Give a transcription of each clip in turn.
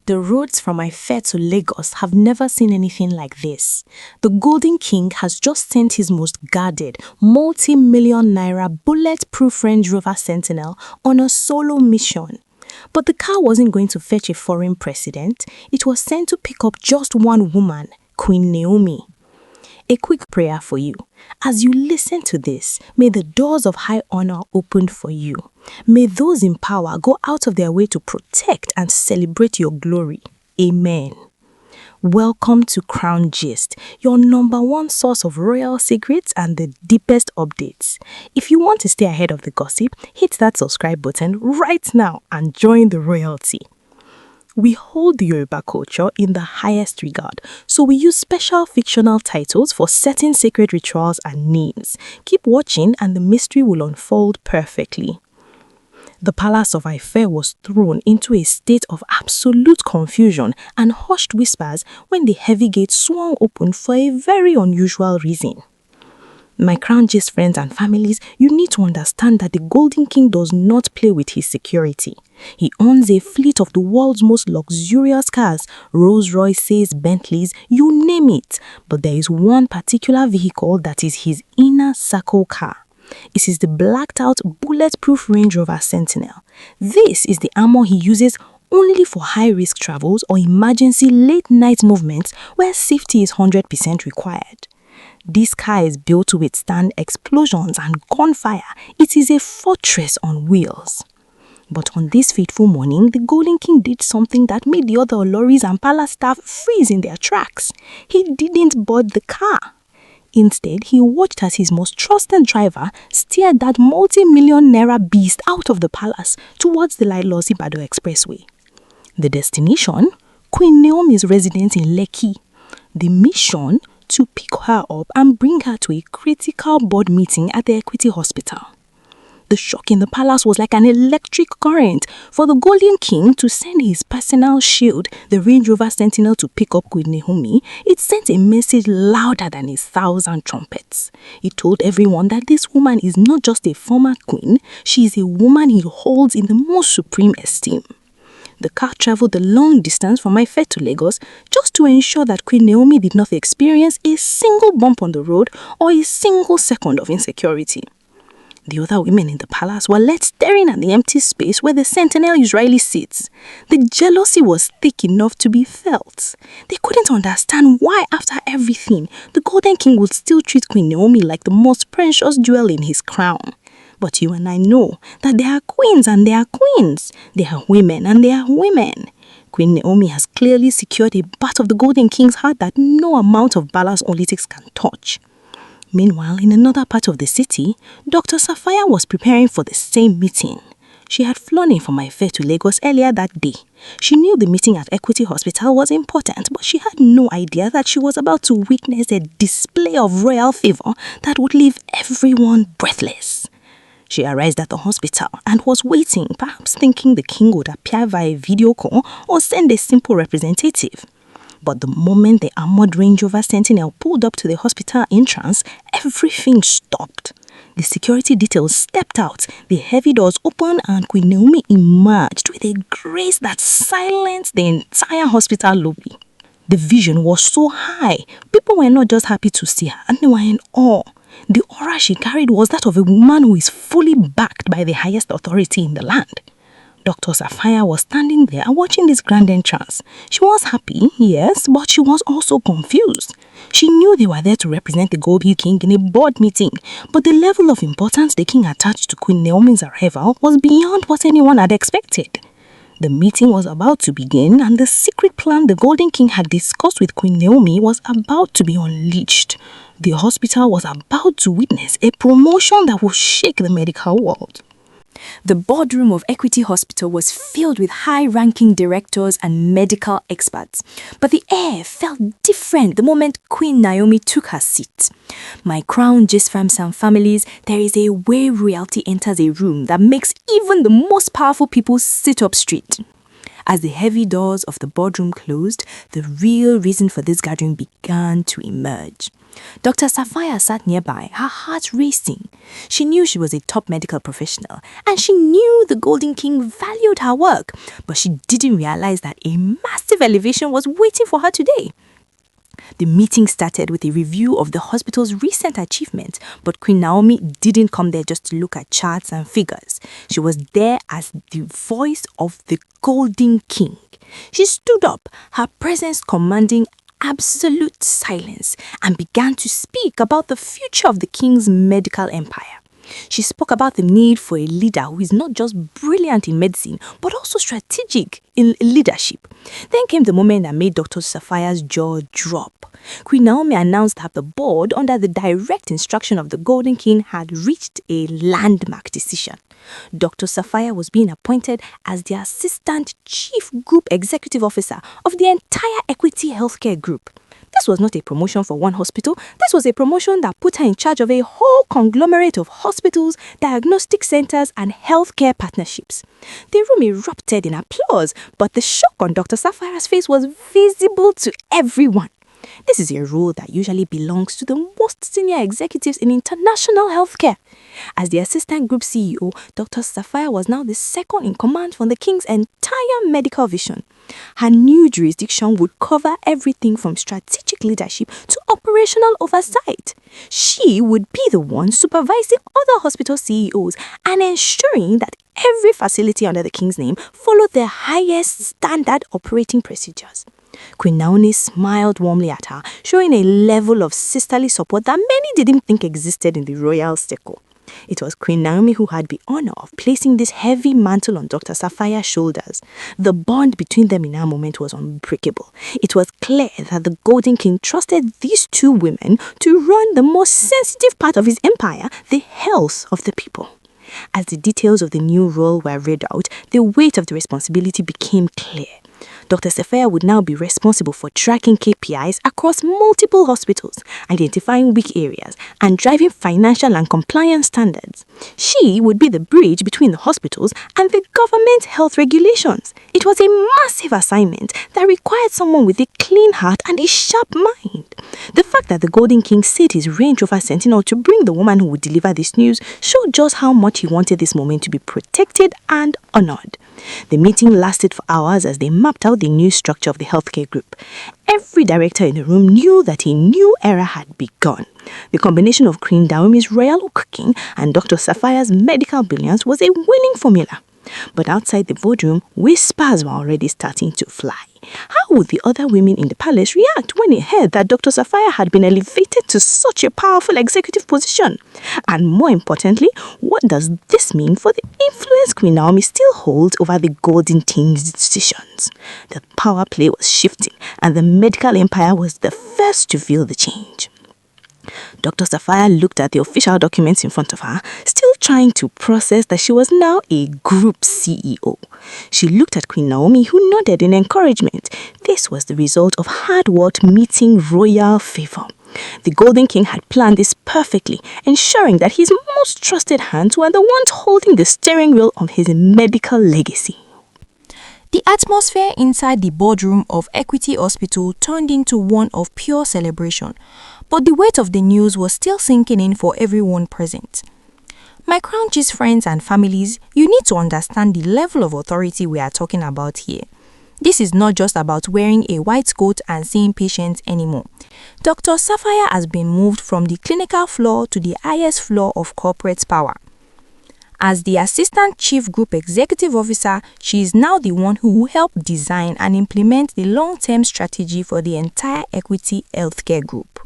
The roads from Ife to Lagos have never seen anything like this. The Golden King has just sent his most guarded, multi-million naira bulletproof Range Rover Sentinel on a solo mission. But the car wasn't going to fetch a foreign president. It was sent to pick up just one woman, Queen Naomi. A quick prayer for you. As you listen to this, may the doors of high honor open for you. May those in power go out of their way to protect and celebrate your glory. Amen. Welcome to Crown Gist, your #1 source of royal secrets and the deepest updates. If you want to stay ahead of the gossip, hit that subscribe button right now and join the royalty. We hold the Yoruba culture in the highest regard, so we use special fictional titles for certain sacred rituals and names. Keep watching and the mystery will unfold perfectly. The palace of Ife was thrown into a state of absolute confusion and hushed whispers when the heavy gate swung open for a very unusual reason. My Crown Gist friends and families, you need to understand that the Golden King does not play with his security. He owns a fleet of the world's most luxurious cars, Rolls-Royces, Bentleys, you name it. But there is one particular vehicle that is his inner circle car. It is the blacked-out bulletproof Range Rover Sentinel. This is the armor he uses only for high-risk travels or emergency late-night movements where safety is 100% required. This car is built to withstand explosions and gunfire. It is a fortress on wheels. But on this fateful morning, the Golden King did something that made the other Oloris and palace staff freeze in their tracks. He didn't board the car. Instead, he watched as his most trusted driver steered that multi-million naira beast out of the palace towards the Lailosi-Bado Expressway. The destination? Queen Naomi's residence in Lekki. The mission? To pick her up and bring her to a critical board meeting at the Equity Hospital. The shock in the palace was like an electric current. For the Golden King to send his personal shield, the Range Rover Sentinel, to pick up Queen Naomi, it sent a message louder than 1,000 trumpets. It told everyone that this woman is not just a former queen, she is a woman he holds in the most supreme esteem. The car traveled the long distance from Ife to Lagos just to ensure that Queen Naomi did not experience a single bump on the road or a single second of insecurity. The other women in the palace were left staring at the empty space where the Sentinel usually sits. The jealousy was thick enough to be felt. They couldn't understand why, after everything, the Golden King would still treat Queen Naomi like the most precious jewel in his crown. But you and I know that there are queens and there are queens. There are women and there are women. Queen Naomi has clearly secured a part of the Golden King's heart that no amount of balance politics can touch. Meanwhile, in another part of the city, Dr. Sapphire was preparing for the same meeting. She had flown in from Ife to Lagos earlier that day. She knew the meeting at Equity Hospital was important, but she had no idea that she was about to witness a display of royal favor that would leave everyone breathless. She arrived at the hospital and was waiting, perhaps thinking the king would appear via video call or send a simple representative. But the moment the armored Range Rover Sentinel pulled up to the hospital entrance, everything stopped. The security details stepped out, the heavy doors opened, and Queen Naomi emerged with a grace that silenced the entire hospital lobby. The vision was so high, people were not just happy to see her, and they were in awe. The aura she carried was that of a woman who is fully backed by the highest authority in the land. Dr. Sapphire was standing there watching this grand entrance. She was happy, yes, but she was also confused. She knew they were there to represent the Golden King in a board meeting, but the level of importance the king attached to Queen Naomi's arrival was beyond what anyone had expected. The meeting was about to begin, and the secret plan the Golden King had discussed with Queen Naomi was about to be unleashed. The hospital was about to witness a promotion that would shake the medical world. The boardroom of Equity Hospital was filled with high-ranking directors and medical experts. But the air felt different the moment Queen Naomi took her seat. My Crown Gist fams and families, there is a way royalty enters a room that makes even the most powerful people sit up straight. As the heavy doors of the boardroom closed, the real reason for this gathering began to emerge. Dr. Sapphire sat nearby, her heart racing. She knew she was a top medical professional, and she knew the Golden King valued her work, but she didn't realize that a massive elevation was waiting for her today. The meeting started with a review of the hospital's recent achievements, but Queen Naomi didn't come there just to look at charts and figures. She was there as the voice of the Golden King. She stood up, her presence commanding absolute silence, and began to speak about the future of the king's medical empire. She spoke about the need for a leader who is not just brilliant in medicine, but also strategic in leadership. Then came the moment that made Dr. Sapphire's jaw drop. Queen Naomi announced that the board, under the direct instruction of the Golden King, had reached a landmark decision. Dr. Sapphire was being appointed as the Assistant Chief Group Executive Officer of the entire Equity Healthcare Group. This was not a promotion for one hospital. This was a promotion that put her in charge of a whole conglomerate of hospitals, diagnostic centers, and healthcare partnerships. The room erupted in applause, but the shock on Dr. Sapphire's face was visible to everyone. This is a role that usually belongs to the most senior executives in international healthcare. As the Assistant Group CEO, Dr. Sapphire was now the second in command for the King's entire medical vision. Her new jurisdiction would cover everything from strategic leadership to operational oversight. She would be the one supervising other hospital CEOs and ensuring that every facility under the King's name followed the highest standard operating procedures. Queen Naomi smiled warmly at her, showing a level of sisterly support that many didn't think existed in the royal circle. It was Queen Naomi who had the honor of placing this heavy mantle on Dr. Sapphire's shoulders. The bond between them in that moment was unbreakable. It was clear that the Golden King trusted these two women to run the most sensitive part of his empire, the health of the people. As the details of the new role were read out, the weight of the responsibility became clear. Dr. Sapphire would now be responsible for tracking KPIs across multiple hospitals, identifying weak areas, and driving financial and compliance standards. She would be the bridge between the hospitals and the government health regulations. It was a massive assignment that required someone with a clean heart and a sharp mind. The fact that the Golden King set his Range Rover Sentinel to bring the woman who would deliver this news showed just how much he wanted this moment to be protected and honored. The meeting lasted for hours as they mapped out the new structure of the healthcare group. Every director in the room knew that a new era had begun. The combination of Queen Naomi's royal cooking and Dr. Sapphire's medical brilliance was a winning formula. But outside the boardroom, whispers were already starting to fly. How would the other women in the palace react when they heard that Dr. Sapphire had been elevated to such a powerful executive position? And more importantly, what does this mean for the influence Queen Naomi still holds over the Golden King's decisions? The power play was shifting, and the medical empire was the first to feel the change. Dr. Sapphire looked at the official documents in front of her, still trying to process that she was now a group CEO. She looked at Queen Naomi, who nodded in encouragement. This was the result of hard work meeting royal favor. The Golden King had planned this perfectly, ensuring that his most trusted hands were the ones holding the steering wheel of his medical legacy. The atmosphere inside the boardroom of Equity Hospital turned into one of pure celebration, but the weight of the news was still sinking in for everyone present. My Crown Cheese friends and families, you need to understand the level of authority we are talking about here. This is not just about wearing a white coat and seeing patients anymore. Dr. Sapphire has been moved from the clinical floor to the highest floor of corporate power. As the Assistant Chief Group Executive Officer, she is now the one who will help design and implement the long-term strategy for the entire Equity Healthcare Group.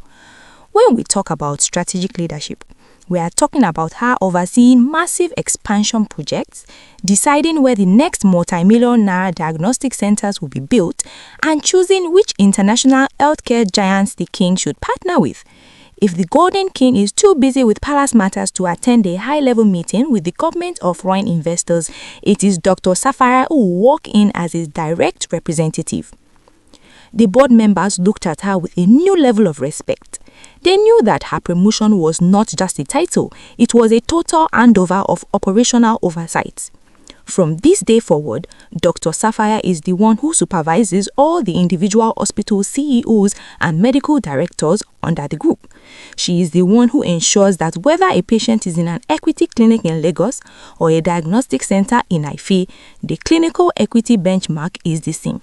When we talk about strategic leadership, we are talking about her overseeing massive expansion projects, deciding where the next multi-million naira diagnostic centers will be built, and choosing which international healthcare giants the king should partner with. If the Golden King is too busy with palace matters to attend a high-level meeting with the government or foreign investors, it is Dr. Sapphire who will walk in as his direct representative. The board members looked at her with a new level of respect. They knew that her promotion was not just a title, it was a total handover of operational oversight. From this day forward, Dr. Sapphire is the one who supervises all the individual hospital CEOs and medical directors under the group. She is the one who ensures that whether a patient is in an equity clinic in Lagos or a diagnostic center in Ife, the clinical equity benchmark is the same.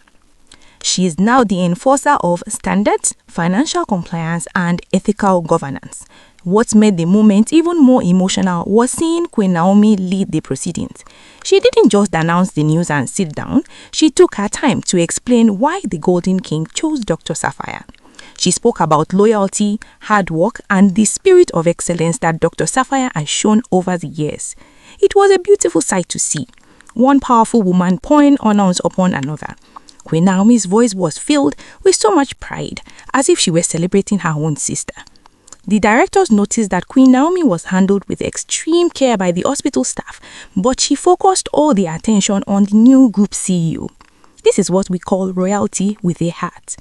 She is now the enforcer of standards, financial compliance, and ethical governance. What made the moment even more emotional was seeing Queen Naomi lead the proceedings. She didn't just announce the news and sit down. She took her time to explain why the Golden King chose Dr. Sapphire. She spoke about loyalty, hard work, and the spirit of excellence that Dr. Sapphire has shown over the years. It was a beautiful sight to see. One powerful woman pouring honors upon another. Queen Naomi's voice was filled with so much pride, as if she were celebrating her own sister. The directors noticed that Queen Naomi was handled with extreme care by the hospital staff, but she focused all the attention on the new group CEO. This is what we call royalty with a heart.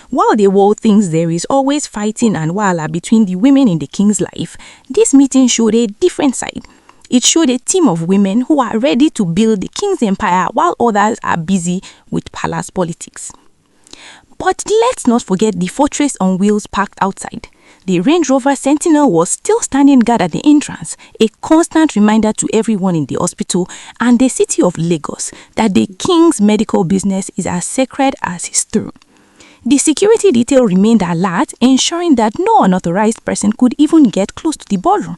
While the world thinks there is always fighting and wahala between the women in the king's life, this meeting showed a different side. It showed a team of women who are ready to build the king's empire while others are busy with palace politics. But let's not forget the fortress on wheels parked outside. The Range Rover Sentinel was still standing guard at the entrance, a constant reminder to everyone in the hospital and the city of Lagos that the king's medical business is as sacred as his throne. The security detail remained alert, ensuring that no unauthorized person could even get close to the ballroom.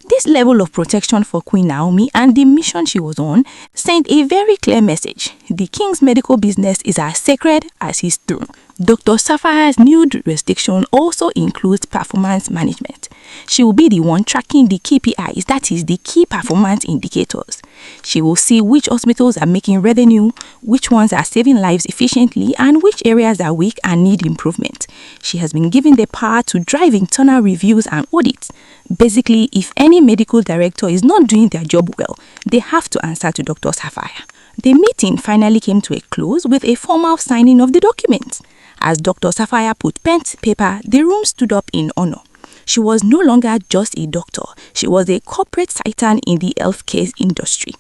This level of protection for Queen Naomi and the mission she was on sent a very clear message. The king's medical business is as sacred as his throne. Dr. Sapphire's new jurisdiction also includes performance management. She will be the one tracking the KPIs, that is, the key performance indicators. She will see which hospitals are making revenue, which ones are saving lives efficiently, and which areas are weak and need improvement. She has been given the power to drive internal reviews and audits. Basically, if any medical director is not doing their job well, they have to answer to Dr. Sapphire. The meeting finally came to a close with a formal signing of the documents. As Dr. Sapphire put pen to paper, the room stood up in honor. She was no longer just a doctor. She was a corporate titan in the healthcare industry.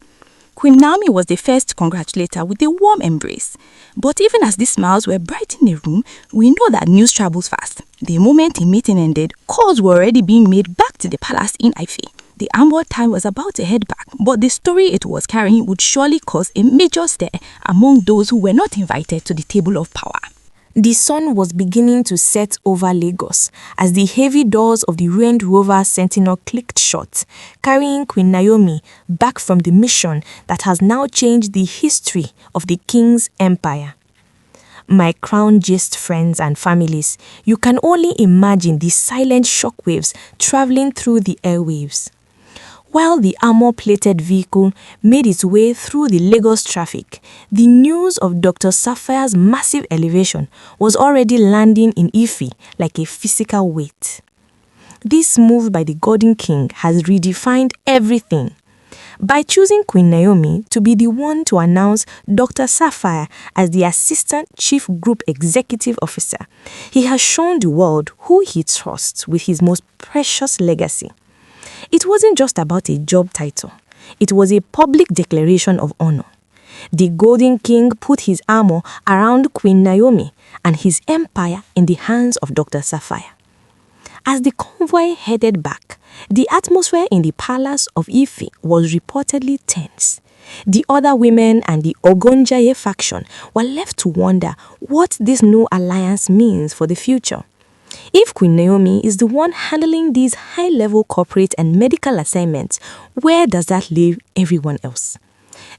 Queen Naomi was the first to congratulate her with a warm embrace. But even as these smiles were bright in the room, we know that news travels fast. The moment the meeting ended, calls were already being made back to the palace in Ife. The amber time was about to head back, but the story it was carrying would surely cause a major stir among those who were not invited to the table of power. The sun was beginning to set over Lagos as the heavy doors of the Range Rover Sentinel clicked shut, carrying Queen Naomi back from the mission that has now changed the history of the king's empire. My crown gist friends and families, you can only imagine the silent shockwaves traveling through the airwaves. While the armor-plated vehicle made its way through the Lagos traffic, the news of Dr. Sapphire's massive elevation was already landing in Ife like a physical weight. This move by the Golden King has redefined everything. By choosing Queen Naomi to be the one to announce Dr. Sapphire as the Assistant Chief Group Executive Officer, he has shown the world who he trusts with his most precious legacy. It wasn't just about a job title. It was a public declaration of honor. The Golden King put his armor around Queen Naomi and his empire in the hands of Dr. Sapphire. As the convoy headed back, the atmosphere in the palace of Ife was reportedly tense. The other women and the Ogonjaye faction were left to wonder what this new alliance means for the future. If Queen Naomi is the one handling these high-level corporate and medical assignments, where does that leave everyone else?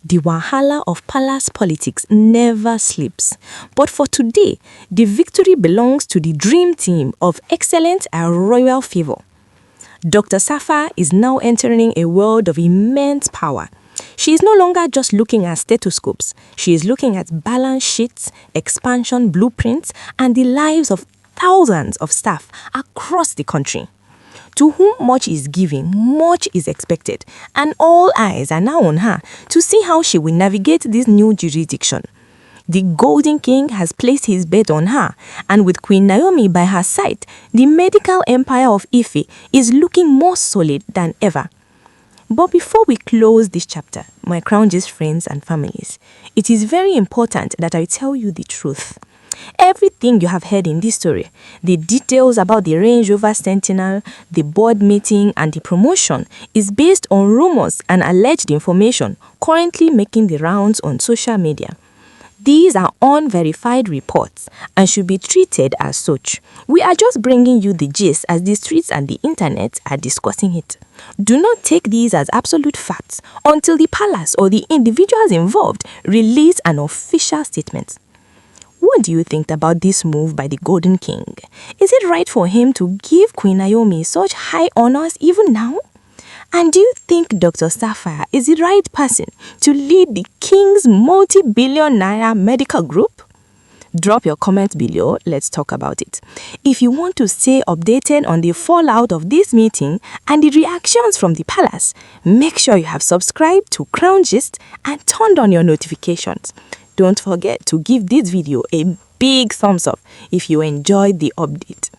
The wahala of palace politics never sleeps. But for today, the victory belongs to the dream team of excellence and royal favor. Dr. Sapphire is now entering a world of immense power. She is no longer just looking at stethoscopes. She is looking at balance sheets, expansion blueprints, and the lives of thousands of staff across the country. To whom much is given, much is expected, and all eyes are now on her to see how she will navigate this new jurisdiction. The Golden King has placed his bet on her, and with Queen Naomi by her side, the medical empire of Ife is looking more solid than ever. But before we close this chapter, my Crown Gist friends and families, it is very important that I tell you the truth. Everything you have heard in this story, the details about the Range Rover Sentinel, the board meeting and the promotion is based on rumors and alleged information currently making the rounds on social media. These are unverified reports and should be treated as such. We are just bringing you the gist as the streets and the internet are discussing it. Do not take these as absolute facts until the palace or the individuals involved release an official statement. What do you think about this move by the Golden King? Is it right for him to give Queen Naomi such high honors even now? And do you think Dr. Sapphire is the right person to lead the King's multi-billion naira medical group? Drop your comments below, let's talk about it. If you want to stay updated on the fallout of this meeting and the reactions from the palace, make sure you have subscribed to Crown Gist and turned on your notifications. Don't forget to give this video a big thumbs up if you enjoyed the update.